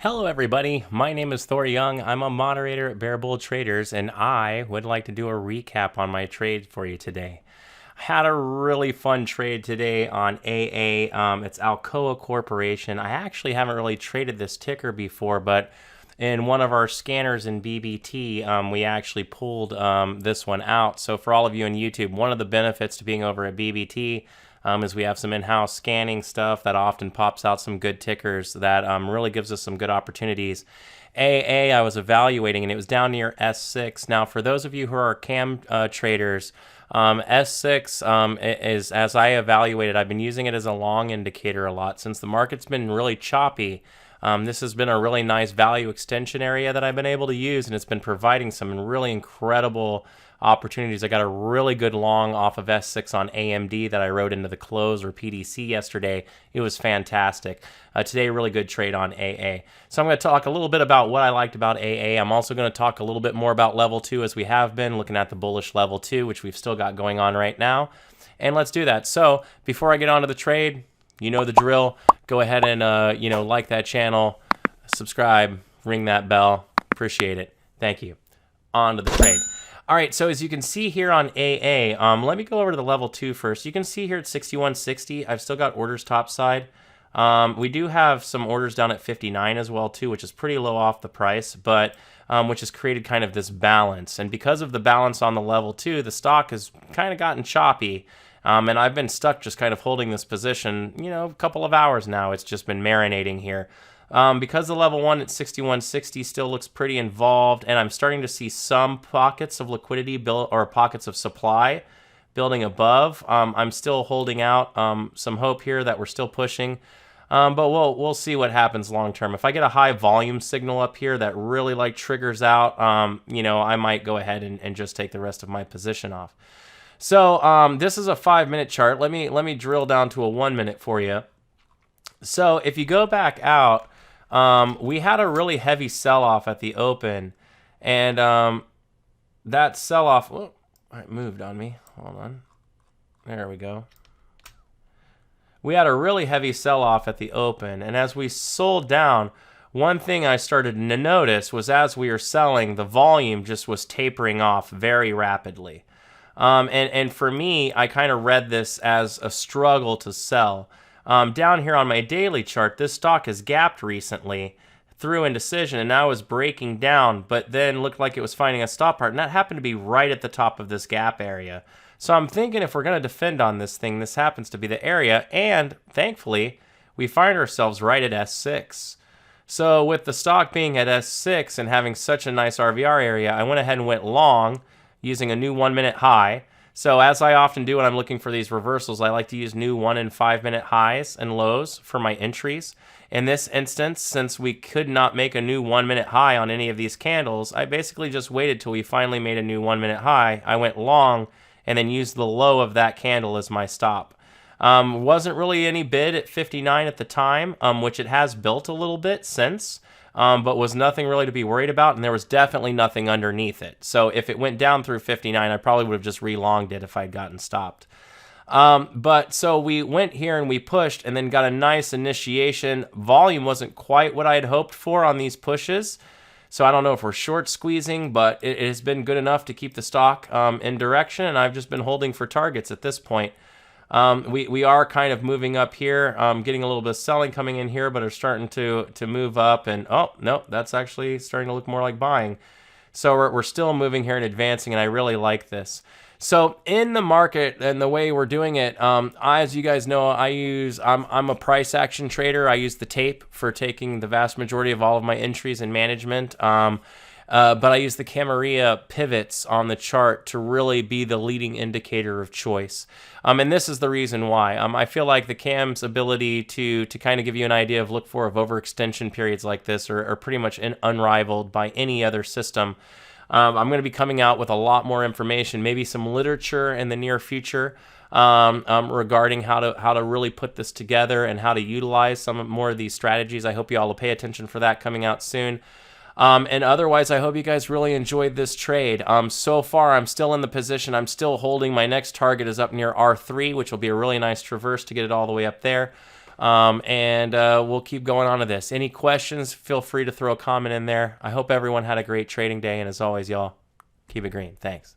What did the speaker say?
Hello everybody, my name is Thor Young. I'm a moderator at Bear Bull Traders and I would like to do a recap on my trade for you today. I had a really fun trade today on AA. It's Alcoa Corporation. I actually haven't really traded this ticker before, but in one of our scanners in BBT, we actually pulled this one out. So for all of you on YouTube, one of the benefits to being over at BBT is we have some in-house scanning stuff that often pops out some good tickers that really gives us some good opportunities. AA, I was evaluating, and it was down near S6. Now, for those of you who are cam traders, S6 is, as I evaluated, I've been using it as a long indicator a lot. Since the market's been really choppy, this has been a really nice value extension area that I've been able to use, and it's been providing some really incredible opportunities. I got a really good long off of S6 on AMD that I wrote into the close or PDC yesterday. It was fantastic. Today, really good trade on AA. So I'm going to talk a little bit about what I liked about AA. I'm also going to talk a little bit more about level 2 as we have been looking at the bullish level 2, which we've still got going on right now. And let's do that. So before I get on to the trade, you know the drill. Go ahead and like that channel, subscribe, ring that bell. Appreciate it. Thank you. On to the trade. All right, so as you can see here on AA, let me go over to the level 2 first. You can see here at 61.60, I've still got orders topside. We do have some orders down at 59 as well too, which is pretty low off the price, but which has created kind of this balance. And because of the balance on the level 2, the stock has kind of gotten choppy. And I've been stuck just kind of holding this position, a couple of hours now. It's just been marinating here. Because the level 1 at 61.60 still looks pretty involved, and I'm starting to see some pockets of liquidity build or pockets of supply building above. I'm still holding out some hope here that we're still pushing, but we'll see what happens long term. If I get a high volume signal up here that really triggers out, I might go ahead and just take the rest of my position off. So this is a 5-minute chart. Let me drill down to a 1-minute for you. So if you go back out, we had a really heavy sell-off at the open, and that sell-off, it moved on me. Hold on. There we go. We had a really heavy sell-off at the open, and as we sold down, one thing I started to notice was as we were selling, the volume just was tapering off very rapidly. And for me, I kind of read this as a struggle to sell. Down here on my daily chart, this stock has gapped recently through indecision, and now is breaking down, but then looked like it was finding a stop part, and that happened to be right at the top of this gap area. So I'm thinking if we're going to defend on this thing, this happens to be the area, and thankfully, we find ourselves right at S6. So with the stock being at S6 and having such a nice RVR area, I went ahead and went long using a new 1-minute high. So as I often do when I'm looking for these reversals, I like to use new 1 and 5-minute highs and lows for my entries. In this instance, since we could not make a new 1-minute high on any of these candles, I basically just waited till we finally made a new 1-minute high. I went long and then used the low of that candle as my stop. Wasn't really any bid at 59 at the time, which it has built a little bit since. But was nothing really to be worried about, and there was definitely nothing underneath it. So if it went down through 59, I probably would have just relonged it if I'd gotten stopped. But so we went here and we pushed and then got a nice initiation. Volume wasn't quite what I had hoped for on these pushes. So I don't know if we're short squeezing, but it has been good enough to keep the stock in direction, and I've just been holding for targets at this point. We are kind of moving up here, getting a little bit of selling coming in here, but are starting to move up, and oh no, that's actually starting to look more like buying. So we're still moving here and advancing, and I really like this. So in the market and the way we're doing it, as you guys know, I'm a price action trader. I use the tape for taking the vast majority of all of my entries and management. But I use the Camarilla pivots on the chart to really be the leading indicator of choice. And this is the reason why. I feel like the Cam's ability to kind of give you an idea of look for of overextension periods like this are pretty much unrivaled by any other system. I'm going to be coming out with a lot more information, maybe some literature in the near future regarding how to really put this together and how to utilize some more of these strategies. I hope you all will pay attention for that coming out soon. And otherwise, I hope you guys really enjoyed this trade. So far, I'm still in the position. I'm still holding. My next target is up near R3, which will be a really nice traverse to get it all the way up there. And we'll keep going on to this. Any questions, feel free to throw a comment in there. I hope everyone had a great trading day. And as always, y'all, keep it green. Thanks.